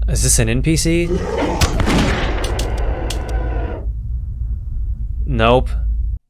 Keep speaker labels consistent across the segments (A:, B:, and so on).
A: Is this an NPC? Nope.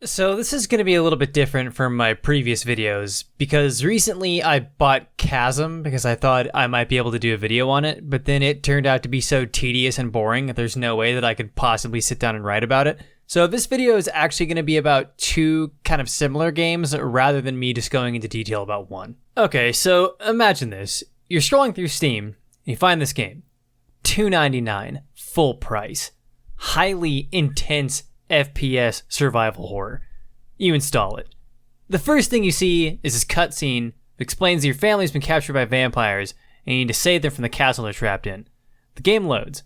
A: So this is going to be a little bit different from my previous videos, because recently I bought Chasm because I thought I might be able to do a video on it, but then it turned out to be so tedious and boring that there's no way that I could possibly sit down and write about it. So this video is actually going to be about two kind of similar games rather than me just going into detail about one. Okay, so imagine this. You're scrolling through Steam and you find this game. $2.99, full price. Highly intense FPS survival horror. You install it. The first thing you see is this cutscene that explains that your family's been captured by vampires and you need to save them from the castle they're trapped in. The game loads.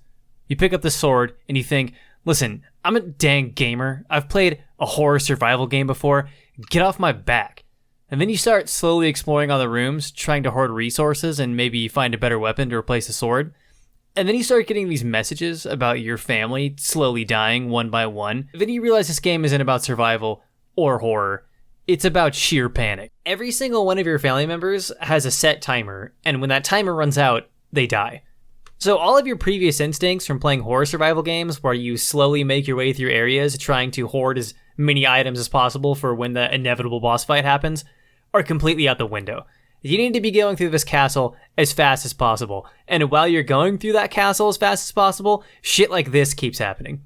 A: You pick up the sword and you think, listen, I'm a dang gamer. I've played a horror survival game before. Get off my back. And then you start slowly exploring all the rooms, trying to hoard resources and maybe find a better weapon to replace the sword. And then you start getting these messages about your family slowly dying one by one. Then you realize this game isn't about survival or horror. It's about sheer panic. Every single one of your family members has a set timer, and when that timer runs out, they die. So all of your previous instincts from playing horror survival games, where you slowly make your way through areas trying to hoard as many items as possible for when the inevitable boss fight happens, are completely out the window. You need to be going through this castle as fast as possible. And while you're going through that castle as fast as possible, shit like this keeps happening.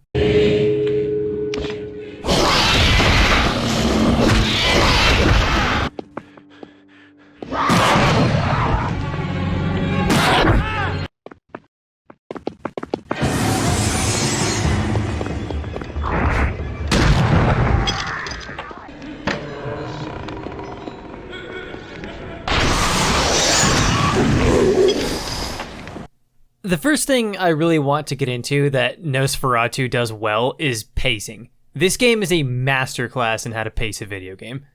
A: The first thing I really want to get into that Nosferatu does well is pacing. This game is a masterclass in how to pace a video game.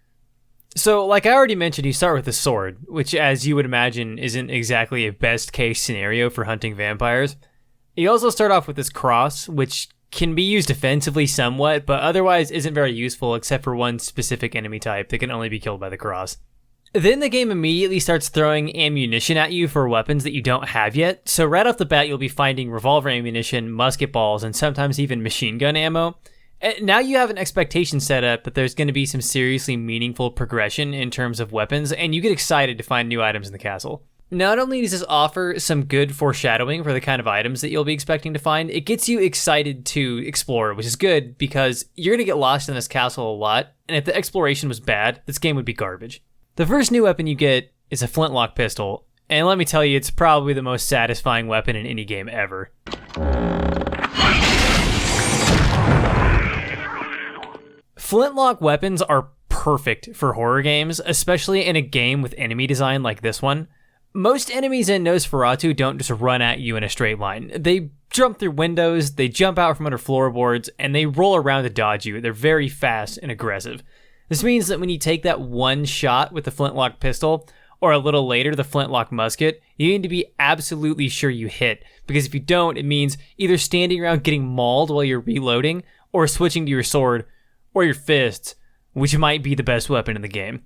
A: So, like I already mentioned, you start with a sword, which, as you would imagine, isn't exactly a best-case scenario for hunting vampires. You also start off with this cross, which can be used defensively somewhat, but otherwise isn't very useful except for one specific enemy type that can only be killed by the cross. Then the game immediately starts throwing ammunition at you for weapons that you don't have yet, so right off the bat you'll be finding revolver ammunition, musket balls, and sometimes even machine gun ammo. And now you have an expectation set up that there's going to be some seriously meaningful progression in terms of weapons, and you get excited to find new items in the castle. Not only does this offer some good foreshadowing for the kind of items that you'll be expecting to find, it gets you excited to explore, which is good because you're going to get lost in this castle a lot, and if the exploration was bad, this game would be garbage. The first new weapon you get is a Flintlock Pistol, and let me tell you, it's probably the most satisfying weapon in any game ever. Flintlock weapons are perfect for horror games, especially in a game with enemy design like this one. Most enemies in Nosferatu don't just run at you in a straight line. They jump through windows, they jump out from under floorboards, and they roll around to dodge you. They're very fast and aggressive. This means that when you take that one shot with the Flintlock Pistol, or a little later the Flintlock Musket, you need to be absolutely sure you hit, because if you don't, it means either standing around getting mauled while you're reloading, or switching to your sword, or your fists, which might be the best weapon in the game.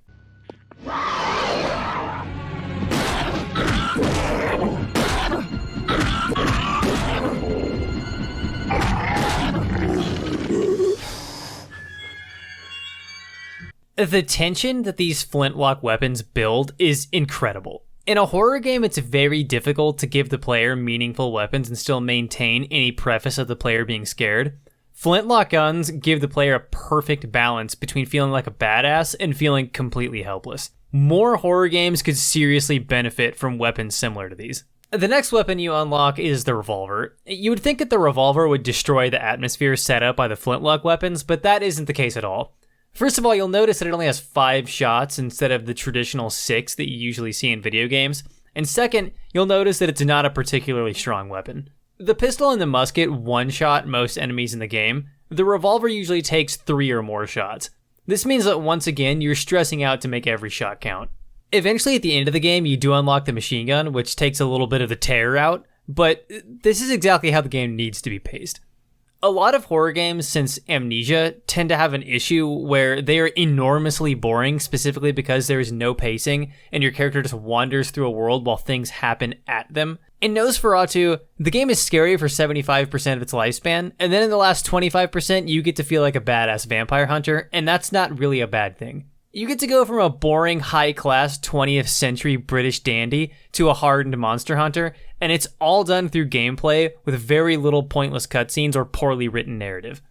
A: The tension that these flintlock weapons build is incredible. In a horror game, it's very difficult to give the player meaningful weapons and still maintain any preface of the player being scared. Flintlock guns give the player a perfect balance between feeling like a badass and feeling completely helpless. More horror games could seriously benefit from weapons similar to these. The next weapon you unlock is the Revolver. You would think that the Revolver would destroy the atmosphere set up by the Flintlock weapons, but that isn't the case at all. First of all, you'll notice that it only has 5 shots instead of the traditional 6 that you usually see in video games. And second, you'll notice that it's not a particularly strong weapon. The pistol and the musket one-shot most enemies in the game. The Revolver usually takes 3 or more shots. This means that once again, you're stressing out to make every shot count. Eventually, at the end of the game, you do unlock the machine gun, which takes a little bit of the terror out, but this is exactly how the game needs to be paced. A lot of horror games since Amnesia tend to have an issue where they are enormously boring, specifically because there is no pacing and your character just wanders through a world while things happen at them. In Nosferatu, the game is scary for 75% of its lifespan, and then in the last 25% you get to feel like a badass vampire hunter, and that's not really a bad thing. You get to go from a boring, high-class 20th century British dandy to a hardened monster hunter, and it's all done through gameplay with very little pointless cutscenes or poorly written narrative.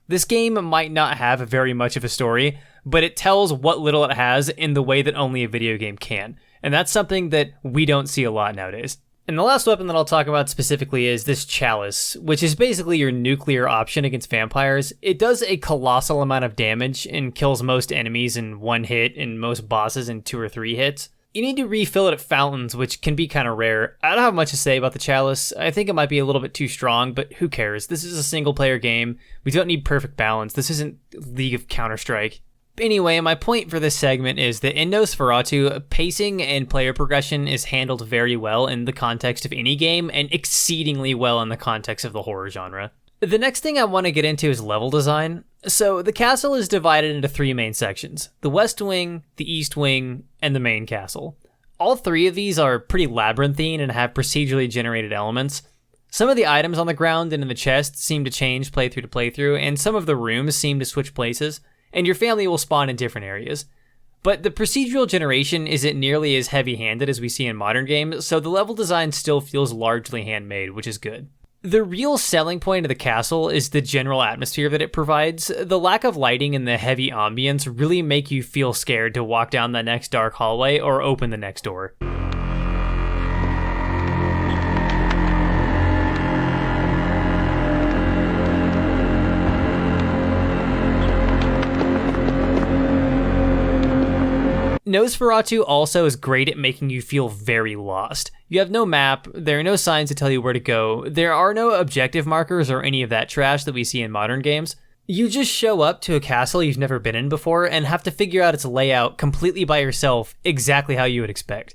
A: This game might not have very much of a story, but it tells what little it has in the way that only a video game can, and that's something that we don't see a lot nowadays. And the last weapon that I'll talk about specifically is this chalice, which is basically your nuclear option against vampires. It does a colossal amount of damage and kills most enemies in one hit and most bosses in 2 or 3 hits. You need to refill it at fountains, which can be kind of rare. I don't have much to say about the chalice. I think it might be a little bit too strong, but who cares? This is a single player game. We don't need perfect balance. This isn't League of Counter-Strike. Anyway, my point for this segment is that in Nosferatu, pacing and player progression is handled very well in the context of any game, and exceedingly well in the context of the horror genre. The next thing I want to get into is level design. So the castle is divided into 3 main sections: the west wing, the east wing, and the main castle. All 3 of these are pretty labyrinthine and have procedurally generated elements. Some of the items on the ground and in the chests seem to change playthrough to playthrough, and some of the rooms seem to switch places, and your family will spawn in different areas. But the procedural generation isn't nearly as heavy-handed as we see in modern games, so the level design still feels largely handmade, which is good. The real selling point of the castle is the general atmosphere that it provides. The lack of lighting and the heavy ambience really make you feel scared to walk down the next dark hallway or open the next door. Nosferatu also is great at making you feel very lost. You have no map, there are no signs to tell you where to go, there are no objective markers or any of that trash that we see in modern games. You just show up to a castle you've never been in before and have to figure out its layout completely by yourself, exactly how you would expect.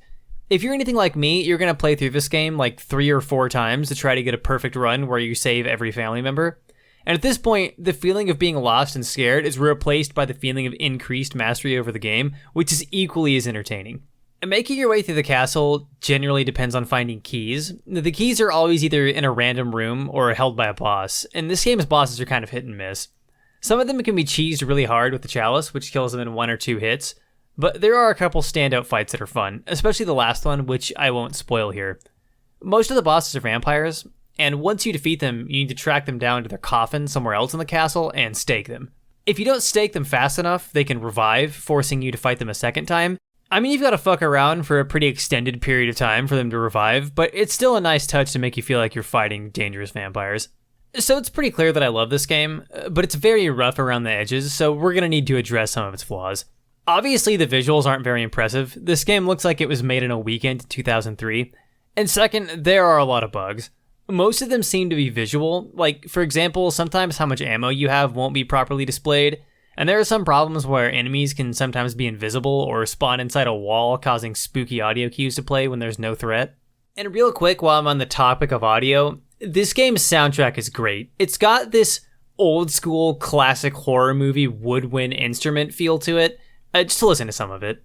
A: If you're anything like me, you're going to play through this game like 3 or 4 times to try to get a perfect run where you save every family member. And at this point, the feeling of being lost and scared is replaced by the feeling of increased mastery over the game, which is equally as entertaining. And making your way through the castle generally depends on finding keys. The keys are always either in a random room or held by a boss, and this game's bosses are kind of hit and miss. Some of them can be cheesed really hard with the chalice, which kills them in 1 or 2 hits, but there are a couple standout fights that are fun, especially the last one, which I won't spoil here. Most of the bosses are vampires, and once you defeat them, you need to track them down to their coffin somewhere else in the castle and stake them. If you don't stake them fast enough, they can revive, forcing you to fight them a second time. I mean, you've got to fuck around for a pretty extended period of time for them to revive, but it's still a nice touch to make you feel like you're fighting dangerous vampires. So it's pretty clear that I love this game, but it's very rough around the edges, so we're going to need to address some of its flaws. Obviously, the visuals aren't very impressive. This game looks like it was made in a weekend in 2003. And second, there are a lot of bugs. Most of them seem to be visual, like, for example, sometimes how much ammo you have won't be properly displayed, and there are some problems where enemies can sometimes be invisible or spawn inside a wall, causing spooky audio cues to play when there's no threat. And real quick, while I'm on the topic of audio, this game's soundtrack is great. It's got this old-school classic horror movie woodwind instrument feel to it. Just listen to some of it.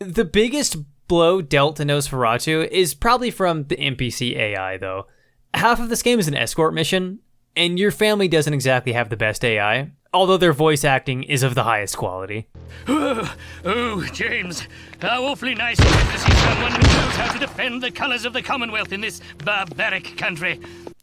A: The biggest blow dealt to Nosferatu is probably from the NPC AI, though. Half of this game is an escort mission, and your family doesn't exactly have the best AI, although their voice acting is of the highest quality.
B: Oh, James, how awfully nice of you to see someone who knows how to defend the colours of the Commonwealth in this barbaric country.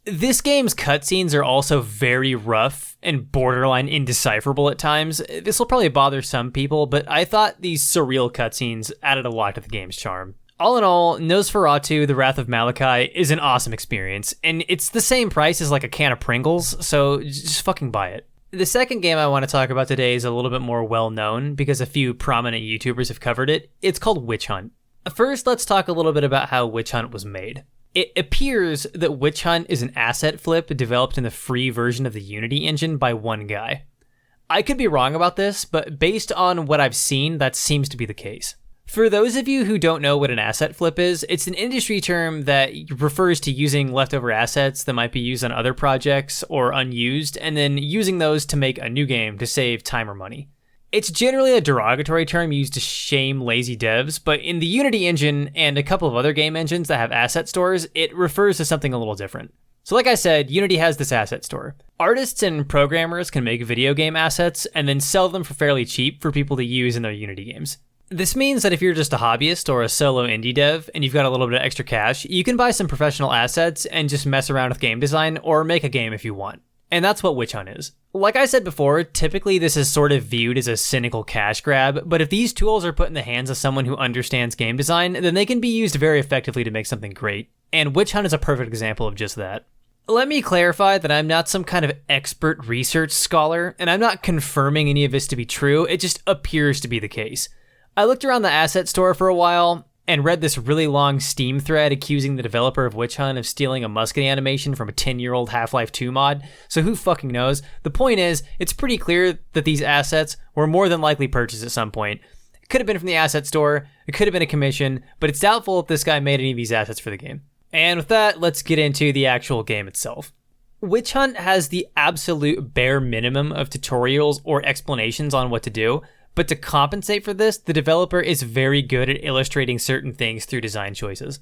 A: This game's cutscenes are also very rough and borderline indecipherable at times. This will probably bother some people, but I thought these surreal cutscenes added a lot to the game's charm. All in all, Nosferatu, The Wrath of Malachai is an awesome experience, and it's the same price as like a can of Pringles, so just fucking buy it. The second game I want to talk about today is a little bit more well-known because a few prominent YouTubers have covered it. It's called Witch Hunt. First, let's talk a little bit about how Witch Hunt was made. It appears that Witch Hunt is an asset flip developed in the free version of the Unity engine by one guy. I could be wrong about this, but based on what I've seen, that seems to be the case. For those of you who don't know what an asset flip is, it's an industry term that refers to using leftover assets that might be used on other projects or unused, and then using those to make a new game to save time or money. It's generally a derogatory term used to shame lazy devs, but in the Unity engine and a couple of other game engines that have asset stores, it refers to something a little different. So like I said, Unity has this asset store. Artists and programmers can make video game assets and then sell them for fairly cheap for people to use in their Unity games. This means that if you're just a hobbyist or a solo indie dev and you've got a little bit of extra cash, you can buy some professional assets and just mess around with game design or make a game if you want. And that's what Witch Hunt is. Like I said before, typically this is sort of viewed as a cynical cash grab, but if these tools are put in the hands of someone who understands game design, then they can be used very effectively to make something great. And Witch Hunt is a perfect example of just that. Let me clarify that I'm not some kind of expert research scholar, and I'm not confirming any of this to be true, it just appears to be the case. I looked around the asset store for a while and read this really long Steam thread accusing the developer of Witch Hunt of stealing a musket animation from a 10-year-old Half-Life 2 mod, so who fucking knows? The point is, it's pretty clear that these assets were more than likely purchased at some point. It could have been from the asset store, it could have been a commission, but it's doubtful if this guy made any of these assets for the game. And with that, let's get into the actual game itself. Witch Hunt has the absolute bare minimum of tutorials or explanations on what to do, but to compensate for this, the developer is very good at illustrating certain things through design choices.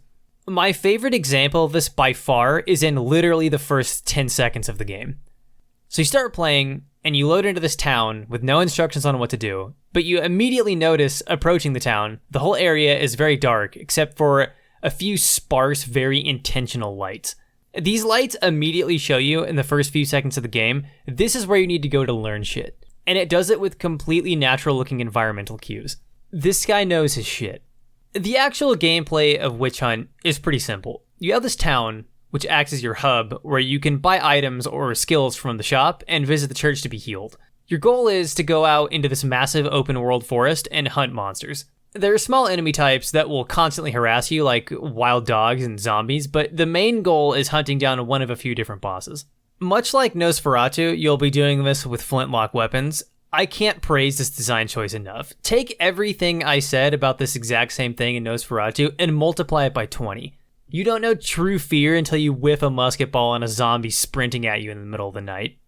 A: My favorite example of this by far is in literally the first 10 seconds of the game. So you start playing, and you load into this town with no instructions on what to do, but you immediately notice approaching the town, the whole area is very dark, except for a few sparse, very intentional lights. These lights immediately show you in the first few seconds of the game, this is where you need to go to learn shit. And it does it with completely natural looking environmental cues. This guy knows his shit. The actual gameplay of Witch Hunt is pretty simple. You have this town, which acts as your hub, where you can buy items or skills from the shop and visit the church to be healed. Your goal is to go out into this massive open world forest and hunt monsters. There are small enemy types that will constantly harass you, like wild dogs and zombies, but the main goal is hunting down one of a few different bosses. Much like Nosferatu, you'll be doing this with flintlock weapons. I can't praise this design choice enough. Take everything I said about this exact same thing in Nosferatu and multiply it by 20. You don't know true fear until you whiff a musket ball on a zombie sprinting at you in the middle of the night.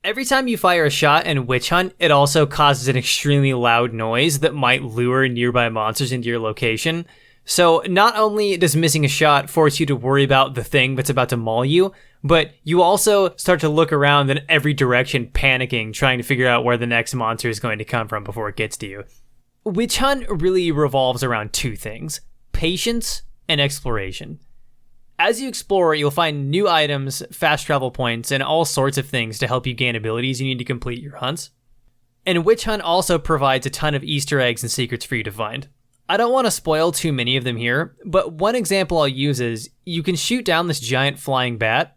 A: Every time you fire a shot in Witch Hunt, it also causes an extremely loud noise that might lure nearby monsters into your location. So not only does missing a shot force you to worry about the thing that's about to maul you, but you also start to look around in every direction, panicking, trying to figure out where the next monster is going to come from before it gets to you. Witch Hunt really revolves around two things: patience and exploration. As you explore, you'll find new items, fast travel points, and all sorts of things to help you gain abilities you need to complete your hunts. And Witch Hunt also provides a ton of Easter eggs and secrets for you to find. I don't want to spoil too many of them here, but one example I'll use is you can shoot down this giant flying bat,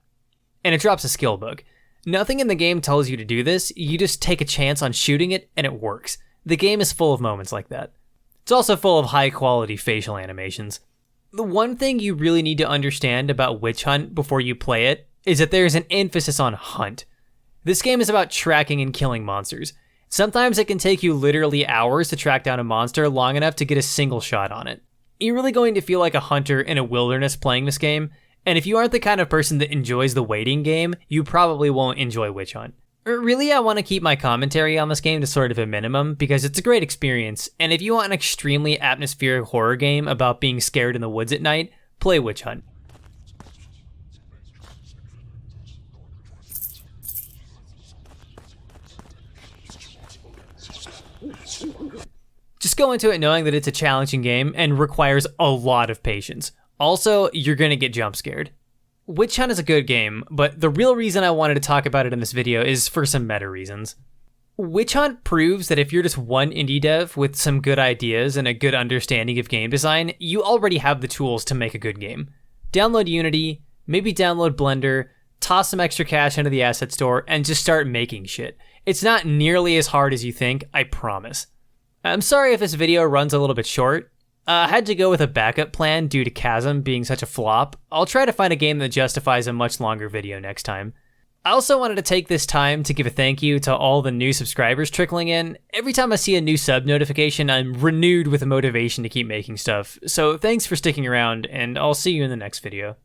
A: and it drops a skill book. Nothing in the game tells you to do this, you just take a chance on shooting it, and it works. The game is full of moments like that. It's also full of high-quality facial animations. The one thing you really need to understand about Witch Hunt before you play it is that there's an emphasis on hunt. This game is about tracking and killing monsters. Sometimes it can take you literally hours to track down a monster long enough to get a single shot on it. You're really going to feel like a hunter in a wilderness playing this game, and if you aren't the kind of person that enjoys the waiting game, you probably won't enjoy Witch Hunt. Really, I want to keep my commentary on this game to sort of a minimum because it's a great experience, and if you want an extremely atmospheric horror game about being scared in the woods at night, play Witch Hunt. Just go into it knowing that it's a challenging game and requires a lot of patience. Also, you're gonna get jump scared. Witch Hunt is a good game, but the real reason I wanted to talk about it in this video is for some meta reasons. Witch Hunt proves that if you're just one indie dev with some good ideas and a good understanding of game design, you already have the tools to make a good game. Download Unity, maybe download Blender, toss some extra cash into the asset store, and just start making shit. It's not nearly as hard as you think, I promise. I'm sorry if this video runs a little bit short. I had to go with a backup plan due to Chasm being such a flop. I'll try to find a game that justifies a much longer video next time. I also wanted to take this time to give a thank you to all the new subscribers trickling in. Every time I see a new sub notification, I'm renewed with a motivation to keep making stuff. So thanks for sticking around, and I'll see you in the next video.